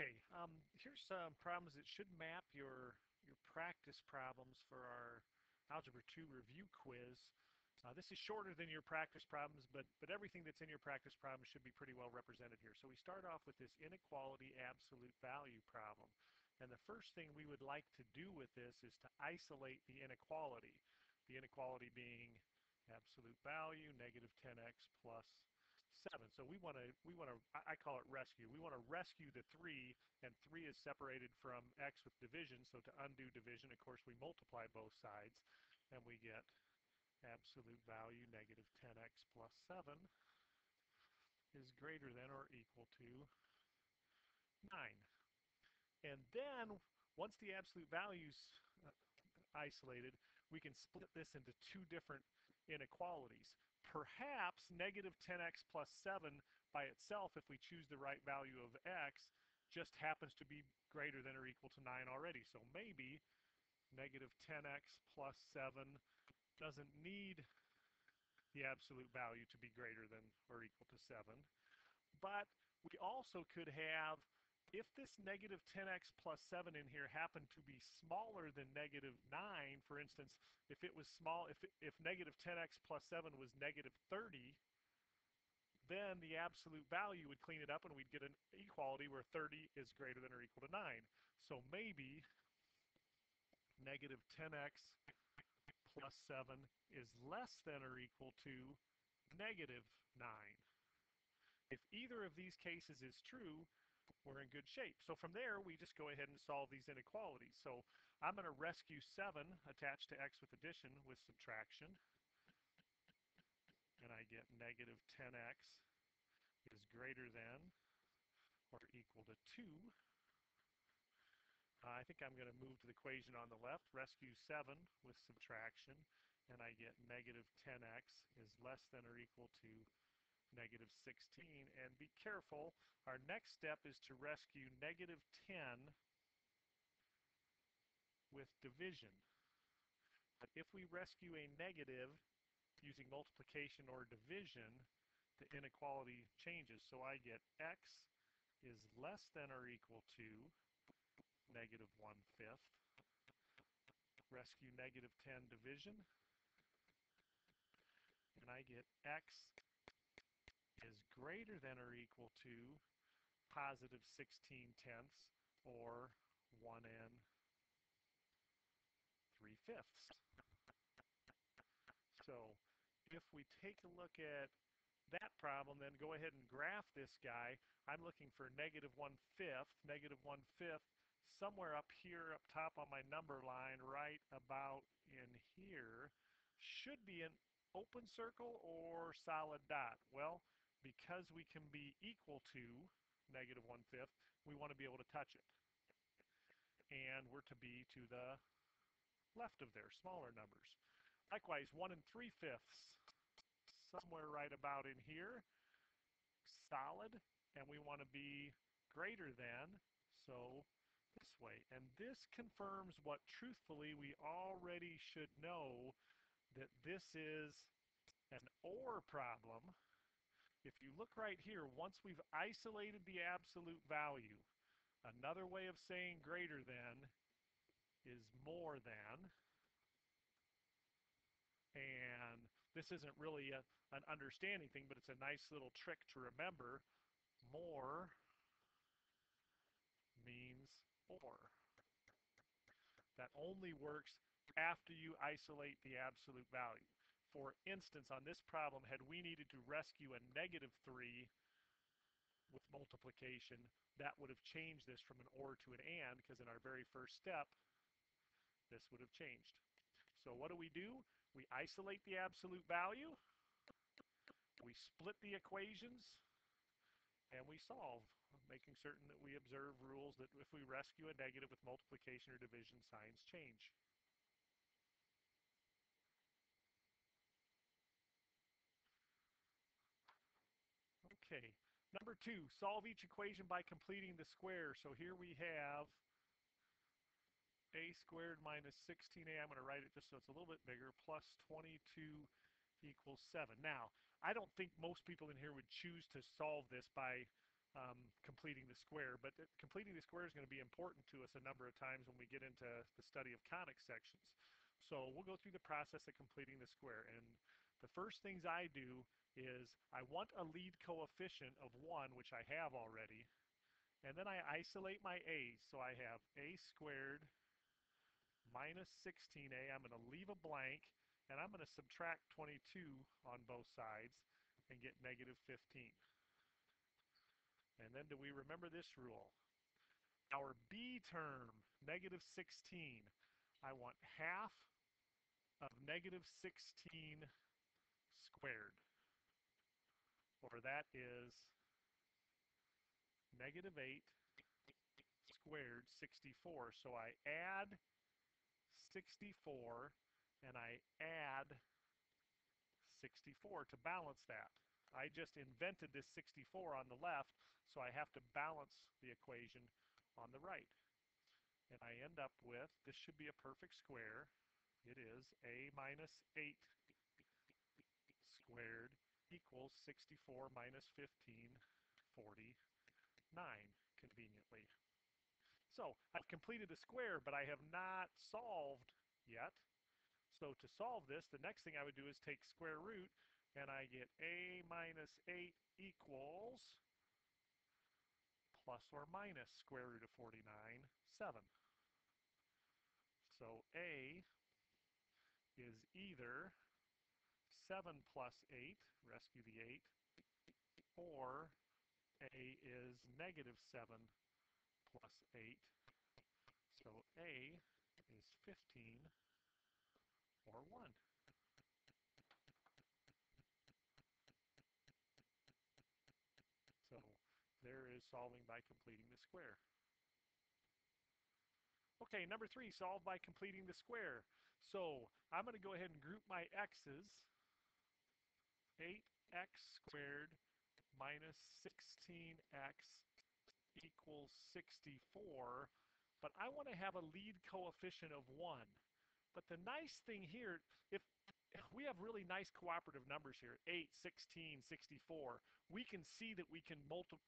Okay, here's some problems that should map your practice problems for our Algebra 2 review quiz. This is shorter than your practice problems, but everything that's in your practice problems should be pretty well represented here. So we start off with this inequality absolute value problem. And the first thing we would like to do with this is to isolate the inequality. The inequality being absolute value, negative 10x plus 7. So I call it rescue. We want to rescue the 3, and 3 is separated from x with division. So to undo division, of course, we multiply both sides, and we get absolute value negative 10x plus 7 is greater than or equal to 9. And then once the absolute value's isolated, we can split this into two different inequalities. Perhaps negative 10x plus 7 by itself, if we choose the right value of x, just happens to be greater than or equal to 9 already. So maybe negative 10x plus 7 doesn't need the absolute value to be greater than or equal to 7. But we also could have, if this negative 10x plus 7 in here happened to be smaller than negative 9, for instance, if it was small, if negative 10x plus 7 was negative 30, then the absolute value would clean it up and we'd get an equality where 30 is greater than or equal to 9. So maybe negative 10x plus 7 is less than or equal to negative 9. If either of these cases is true, we're in good shape. So from there, we just go ahead and solve these inequalities. So I'm going to rescue 7 attached to x with addition with subtraction. And I get negative 10x is greater than or equal to 2. I think I'm going to move to the equation on the left, rescue 7 with subtraction, and I get negative 10x is less than or equal to negative 16. And be careful, our next step is to rescue negative 10 with division. But if we rescue a negative using multiplication or division, the inequality changes. So I get x is less than or equal to negative 1/5. Rescue negative 10 division, and I get x is greater than or equal to positive 16/10 or 1n 3/5. So if we take a look at that problem, then go ahead and graph this guy. I'm looking for negative 1/5, negative 1/5 somewhere up here up top on my number line, right about in here. Should be an open circle or solid dot. Well, because we can be equal to negative 1/5, we want to be able to touch it. And we're to be to the left of there, smaller numbers. Likewise, 1 3/5, somewhere right about in here, solid, and we want to be greater than, so this way. And this confirms what truthfully we already should know, that this is an OR problem. If you look right here, once we've isolated the absolute value, another way of saying greater than is more than. And this isn't really an understanding thing, but it's a nice little trick to remember. More means or. That only works after you isolate the absolute value. For instance, on this problem, had we needed to rescue a negative 3 with multiplication, that would have changed this from an OR to an AND, because in our very first step, this would have changed. So what do? We isolate the absolute value, we split the equations, and we solve, making certain that we observe rules that if we rescue a negative with multiplication or division, signs change. Okay, number 2, solve each equation by completing the square. So here we have a squared minus 16a, I'm going to write it just so it's a little bit bigger, plus 22 equals 7. Now, I don't think most people in here would choose to solve this by completing the square. But completing the square is going to be important to us a number of times when we get into the study of conic sections. So we'll go through the process of completing the square. And the first things I do is I want a lead coefficient of 1, which I have already. And then I isolate my a's. So I have a squared minus 16a. I'm going to leave a blank, and I'm going to subtract 22 on both sides and get negative 15. And then do we remember this rule? Our b term, negative 16, I want half of negative 16 squared, or that is negative 8 squared 64. So I add 64 and I add 64 to balance that. I just invented this 64 on the left, so I have to balance the equation on the right. And I end up with, this should be a perfect square. It is a minus 8 squared equals 64 minus 15, 49, conveniently. So I've completed the square, but I have not solved yet. So to solve this, the next thing I would do is take square root, and I get a minus 8 equals plus or minus square root of 49, 7. So a is either 7 plus 8, rescue the 8, or a is negative 7 plus 8. So a is 15 or 1. So there is solving by completing the square. Okay, number 3, solve by completing the square. So I'm going to go ahead and group my x's. 8x squared minus 16x equals 64. But I want to have a lead coefficient of 1. But the nice thing here, if we have really nice cooperative numbers here, 8, 16, 64. We can see that we can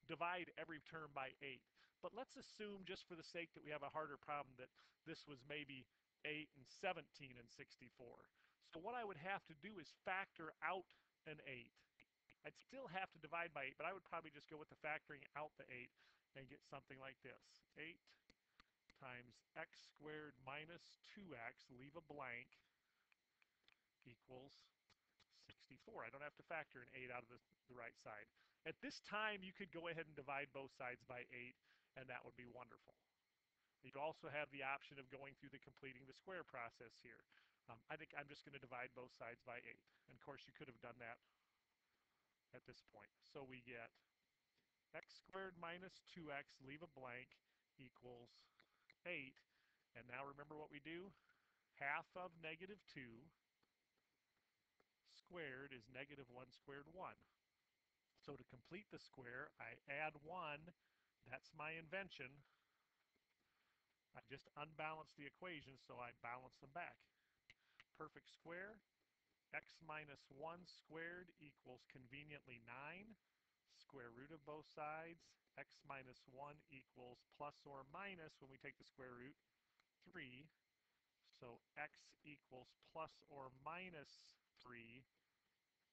divide every term by 8. But let's assume, just for the sake that we have a harder problem, that this was maybe 8 and 17 and 64. So what I would have to do is factor out an 8. I'd still have to divide by 8, but I would probably just go with the factoring out the 8 and get something like this. 8 times x squared minus 2x, leave a blank, equals 64. I don't have to factor an 8 out of the right side. At this time, you could go ahead and divide both sides by 8, and that would be wonderful. You also have the option of going through the completing the square process here. I think I'm just going to divide both sides by 8. And of course, you could have done that at this point. So we get x squared minus 2x, leave a blank, equals 8. And now remember what we do? Half of negative 2 squared is negative 1 squared 1. So to complete the square, I add 1. That's my invention. I just unbalanced the equation, so I balance them back. Perfect square. X minus 1 squared equals conveniently 9. Square root of both sides. X minus 1 equals plus or minus, when we take the square root, 3. So x equals plus or minus 3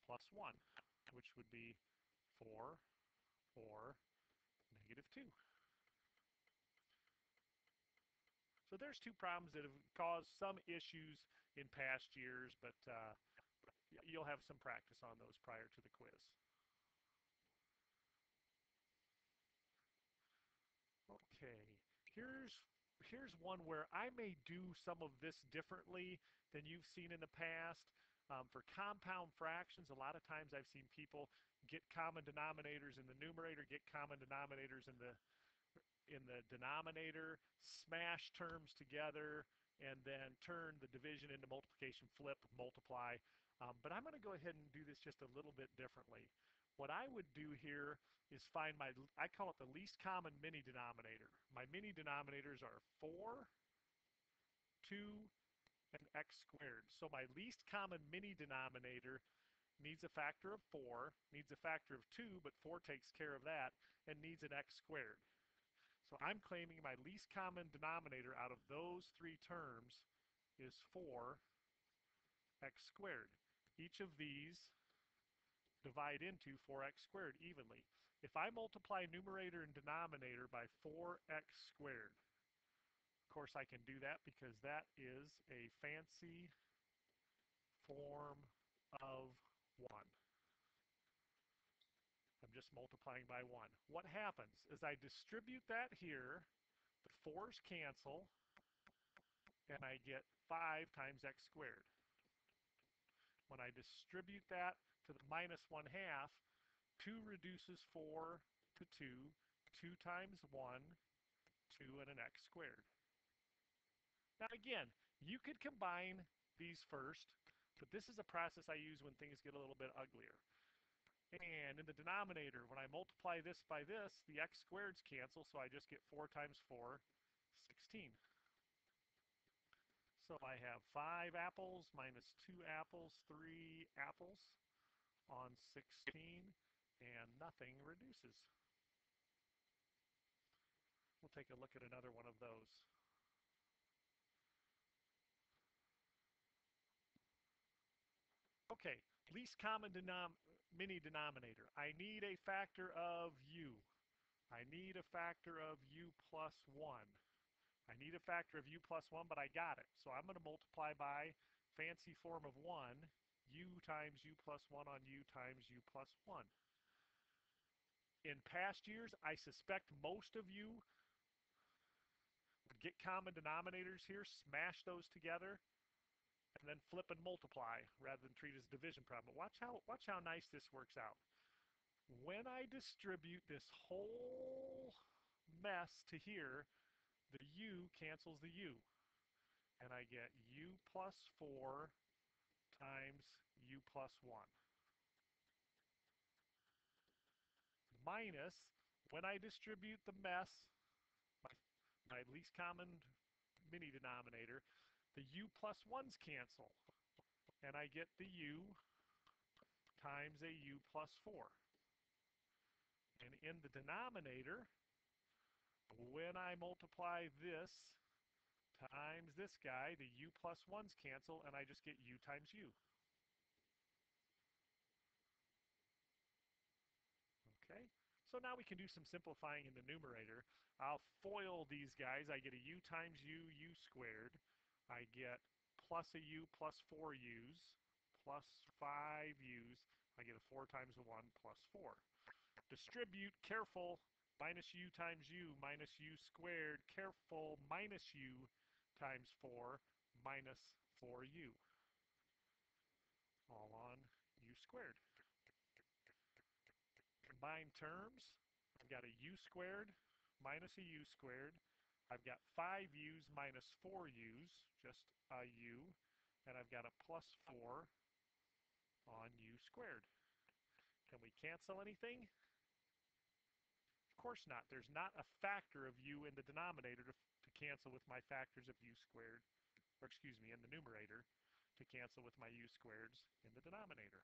plus 1, which would be 4 or negative 2. So there's two problems that have caused some issues in past years, but you'll have some practice on those prior to the quiz. Okay, here's one where I may do some of this differently than you've seen in the past. For compound fractions, a lot of times I've seen people get common denominators in the numerator, get common denominators in the denominator, smash terms together, and then turn the division into multiplication, flip, multiply. But I'm going to go ahead and do this just a little bit differently. What I would do here is find I call it the least common mini denominator. My mini denominators are 4, 2, and x squared. So my least common mini denominator needs a factor of 4, needs a factor of 2, but 4 takes care of that. and needs an x squared. So I'm claiming my least common denominator out of those three terms is 4x squared. Each of these divide into 4x squared evenly. If I multiply numerator and denominator by 4x squared, of course I can do that because that is a fancy form of 1. I'm just multiplying by 1. What happens is I distribute that here, the 4's cancel, and I get 5 times x squared. When I distribute that to the minus 1 half, 2 reduces 4 to 2, 2 times 1, 2 and an x squared. Now again, you could combine these first, but this is a process I use when things get a little bit uglier. And in the denominator, when I multiply this by this, the x squareds cancel, so I just get 4 times 4, 16. So I have 5 apples minus 2 apples, 3 apples on 16, and nothing reduces. We'll take a look at another one of those. Okay, least common mini denominator. I need a factor of u. I need a factor of u plus 1. I need a factor of u plus 1, but I got it. So I'm going to multiply by fancy form of 1, u times u plus 1 on u times u plus 1. In past years, I suspect most of you would get common denominators here, smash those together, and then flip and multiply rather than treat it as a division problem. But watch how nice this works out. When I distribute this whole mess to here, the u cancels the u. And I get u plus 4 times u plus 1. Minus, when I distribute the mess, my least common mini denominator, the u plus 1's cancel. And I get the u times a u plus 4. And in the denominator, when I multiply this times this guy, the u plus 1's cancel, and I just get u times u. Okay, so now we can do some simplifying in the numerator. I'll FOIL these guys. I get a u times u, u squared. I get plus a u plus 4 u's, plus 5 u's. I get a 4 times a 1 plus 4. Distribute, careful, minus u times u, minus u squared, careful, minus u times 4, minus 4u, all on u squared. Combine terms, I've got a u squared minus a u squared. I've got 5u's minus 4u's, just a u, and I've got a plus 4 on u squared. Can we cancel anything? Of course not. There's not a factor of u in the denominator to cancel with my factors of u squared, or excuse me, in the numerator to cancel with my u squareds in the denominator.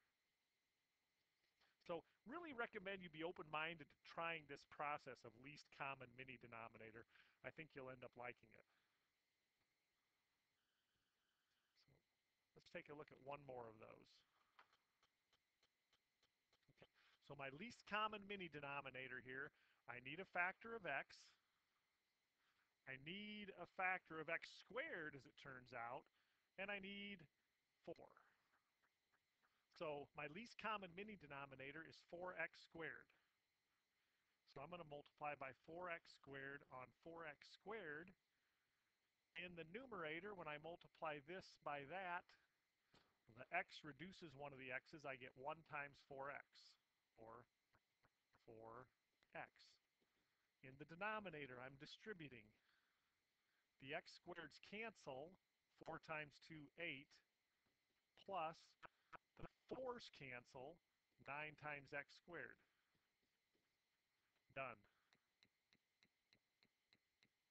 So really recommend you be open-minded to trying this process of least common mini denominator. I think you'll end up liking it. So let's take a look at one more of those. Okay. So my least common mini denominator here, I need a factor of x. I need a factor of x squared, as it turns out, and I need 4. So my least common mini denominator is 4x squared. So I'm going to multiply by 4x squared on 4x squared. In the numerator, when I multiply this by that, the x reduces one of the x's. I get 1 times 4x, or 4x. In the denominator, I'm distributing. The x squareds cancel. 4 times 2, 8, plus the 4's cancel. 9 times x squared. Done.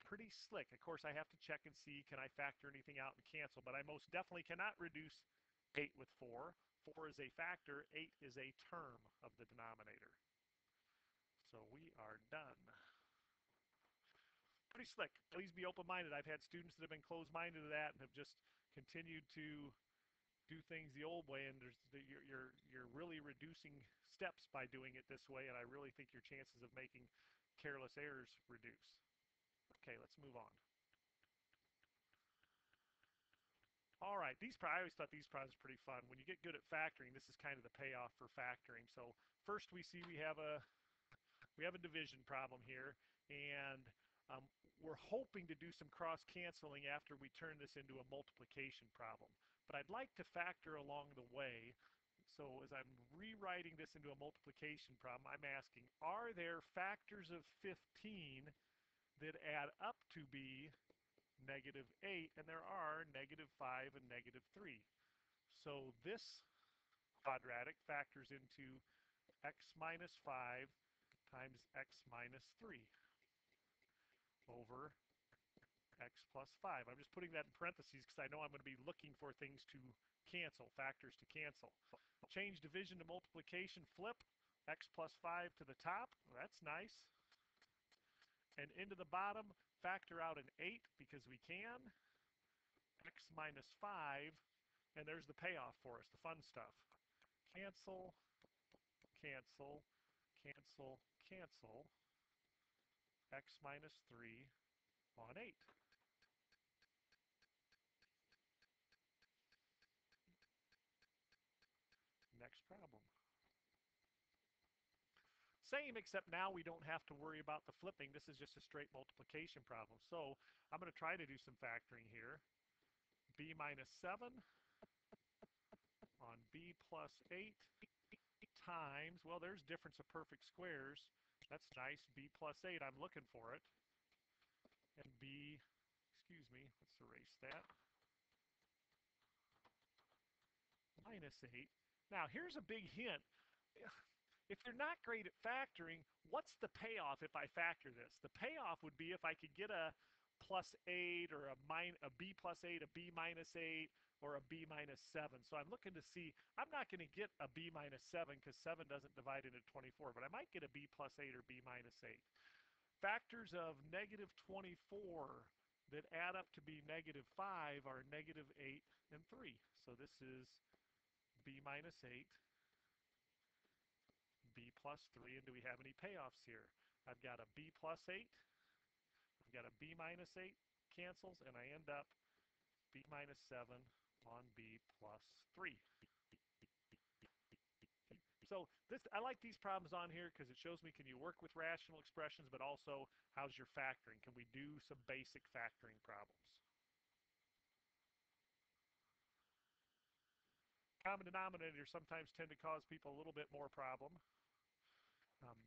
Pretty slick. Of course, I have to check and see, can I factor anything out and cancel, but I most definitely cannot reduce 8 with 4. 4 is a factor, 8 is a term of the denominator. So we are done. Pretty slick. Please be open-minded. I've had students that have been closed-minded to that and have just continued to do things the old way, and you're really reducing steps by doing it this way, and I really think your chances of making careless errors reduce. Okay, let's move on. All right, I always thought these problems were pretty fun. When you get good at factoring, this is kind of the payoff for factoring. So first we see we have a division problem here, and we're hoping to do some cross-canceling after we turn this into a multiplication problem. But I'd like to factor along the way. So as I'm rewriting this into a multiplication problem, I'm asking, are there factors of 15 that add up to be negative 8? And there are negative 5 and negative 3. So this quadratic factors into x minus 5 times x minus 3 over x plus 5. I'm just putting that in parentheses because I know I'm going to be looking for things to cancel, factors to cancel. Change division to multiplication, flip x plus 5 to the top. Well, that's nice. And into the bottom, factor out an 8 because we can. X minus 5, and there's the payoff for us, the fun stuff. Cancel, cancel, cancel, cancel. X minus 3 on 8. Next problem. Same, except now we don't have to worry about the flipping. This is just a straight multiplication problem. So I'm going to try to do some factoring here. B minus 7 on B plus 8 times, well, there's difference of perfect squares. That's nice. B plus 8, I'm looking for it. And B, excuse me, let's erase that. Minus 8. Now, here's a big hint. If you're not great at factoring, what's the payoff if I factor this? The payoff would be if I could get a plus 8 or a B plus 8, a B minus 8, or a B minus 7. So I'm looking to see, I'm not going to get a B minus 7 because 7 doesn't divide into 24, but I might get a B plus 8 or B minus 8. Factors of negative 24 that add up to be negative 5 are negative 8 and 3. So this is B minus 8. B plus 3, and do we have any payoffs here? I've got a B plus 8, I've got a B minus 8, cancels, and I end up B minus 7 on B plus 3. So I like these problems on here because it shows me can you work with rational expressions, but also how's your factoring? Can we do some basic factoring problems? Common denominators sometimes tend to cause people a little bit more problem um,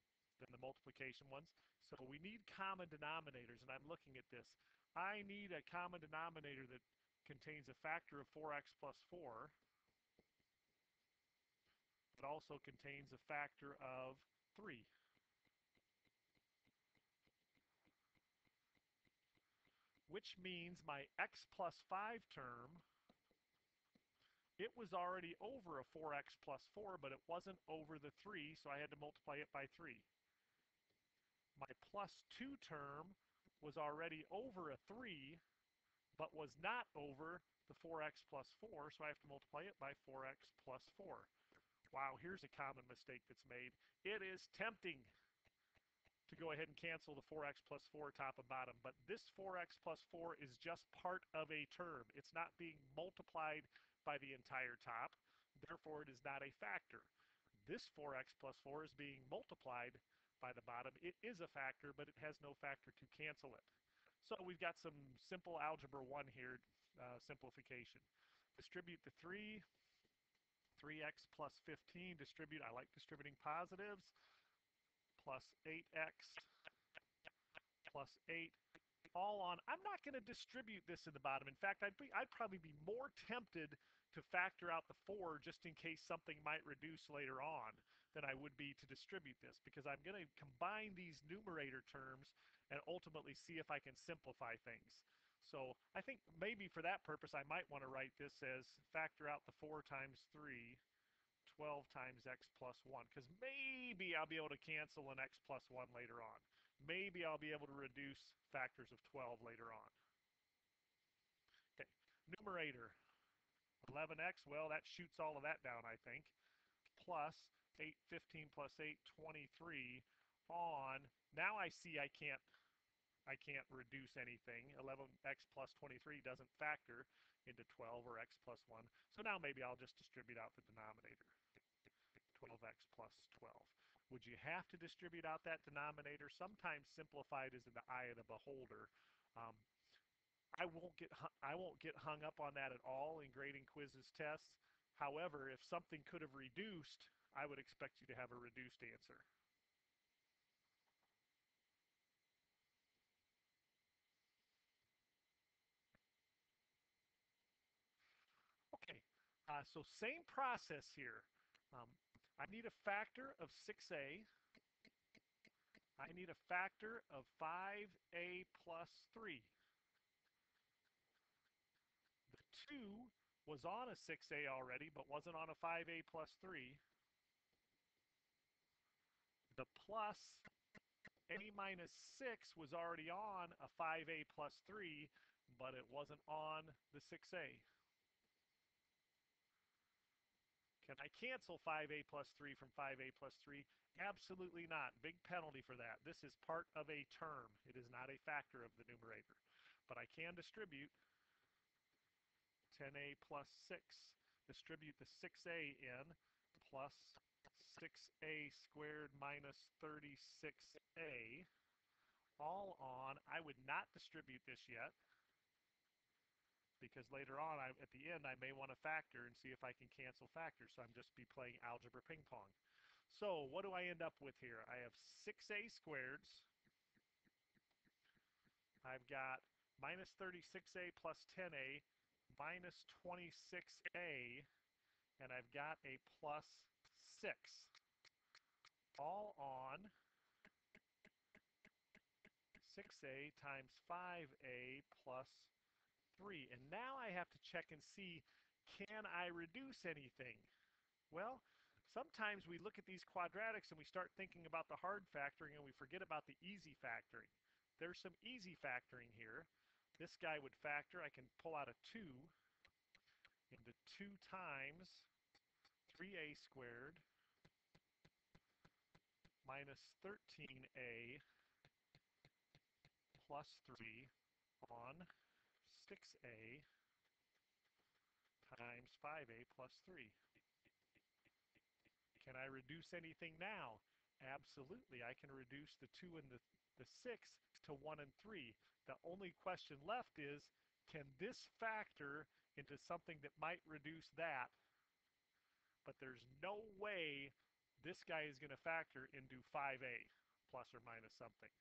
than the multiplication ones. So we need common denominators, and I'm looking at this. I need a common denominator that contains a factor of 4x plus 4, but also contains a factor of 3. Which means my x plus 5 term, it was already over a 4x plus 4, but it wasn't over the 3, so I had to multiply it by 3. My plus 2 term was already over a 3, but was not over the 4x plus 4, so I have to multiply it by 4x plus 4. Wow, here's a common mistake that's made. It is tempting to go ahead and cancel the 4x plus 4 top and bottom, but this 4x plus 4 is just part of a term. It's not being multiplied by the entire top, therefore it is not a factor. This 4x plus 4 is being multiplied by the bottom. It is a factor, but it has no factor to cancel it. So we've got some simple algebra 1 here, simplification. Distribute the 3x plus 15, distribute, I like distributing positives, plus 8x plus 8, all on, I'm not going to distribute this in the bottom. In fact, I'd probably be more tempted to factor out the 4 just in case something might reduce later on than I would be to distribute this, because I'm going to combine these numerator terms and ultimately see if I can simplify things. So I think maybe for that purpose I might want to write this as factor out the 4 times 3 12 times x plus 1, because maybe I'll be able to cancel an x plus 1 later on. Maybe I'll be able to reduce factors of 12 later on. Okay, numerator, 11x, well, that shoots all of that down, I think, plus 8, 15 plus 8, 23 on, now I see I can't reduce anything. 11x plus 23 doesn't factor into 12 or x plus 1. So now maybe I'll just distribute out the denominator. 12x plus 12. Would you have to distribute out that denominator? Sometimes simplified is in the eye of the beholder. Um, I won't get hung up on that at all in grading quizzes tests. However, if something could have reduced, I would expect you to have a reduced answer. Okay, so same process here. Um, I need a factor of 6a. I need a factor of 5a plus 3. The 2 was on a 6a already, but wasn't on a 5a plus 3. The plus a minus 6 was already on a 5a plus 3, but it wasn't on the 6a. Can I cancel 5a plus 3 from 5a plus 3? Absolutely not. Big penalty for that. This is part of a term. It is not a factor of the numerator. But I can distribute 10a plus 6. Distribute the 6a in plus 6a squared minus 36a. All on, I would not distribute this yet, because later on, at the end, I may want to factor and see if I can cancel factors. So I'm just be playing algebra ping pong. So what do I end up with here? I have 6a squareds. I've got minus 36a plus 10a minus 26a, and I've got a plus 6. All on 6a times 5a plus 3. And now I have to check and see, can I reduce anything? Well, sometimes we look at these quadratics and we start thinking about the hard factoring and we forget about the easy factoring. There's some easy factoring here. This guy would factor. I can pull out a 2 into 2 times 3a squared minus 13a plus 3 on 6a times 5a plus 3. Can I reduce anything now? Absolutely. I can reduce the 2 and the 6 to 1 and 3. The only question left is, can this factor into something that might reduce that? But there's no way this guy is going to factor into 5a plus or minus something.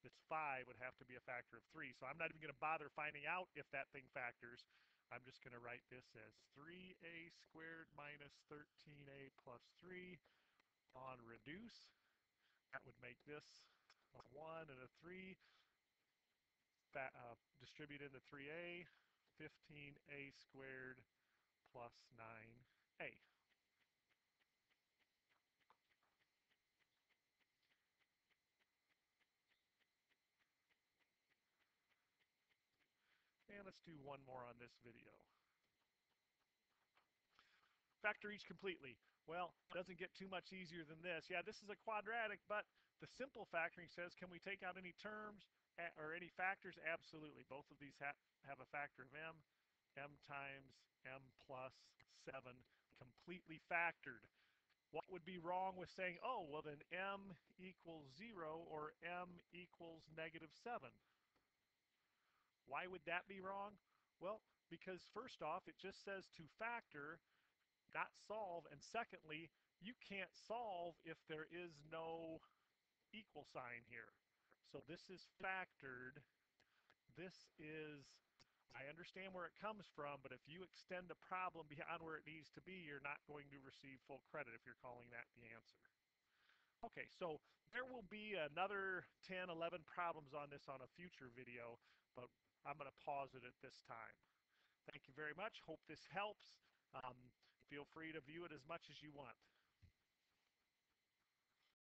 This 5 would have to be a factor of 3. So I'm not even going to bother finding out if that thing factors. I'm just going to write this as 3a squared minus 13a plus 3 on reduce. That would make this a 1 and a 3. Distribute into 3a, 15a squared plus 9a. And let's do one more on this video. Factor each completely. Well, it doesn't get too much easier than this. Yeah, this is a quadratic, but the simple factoring says, can we take out any terms or any factors? Absolutely. Both of these have a factor of m. M times m plus 7 completely factored. What would be wrong with saying, oh, well then m equals 0 or m equals negative 7? Why would that be wrong? Well, because first off, it just says to factor, not solve, and secondly, you can't solve if there is no equal sign here. So this is factored. This is, I understand where it comes from, but if you extend the problem beyond where it needs to be, you're not going to receive full credit if you're calling that the answer. Okay, so there will be another 10, 11 problems on this on a future video, but I'm going to pause it at this time. Thank you very much. Hope this helps. If Feel free to view it as much as you want.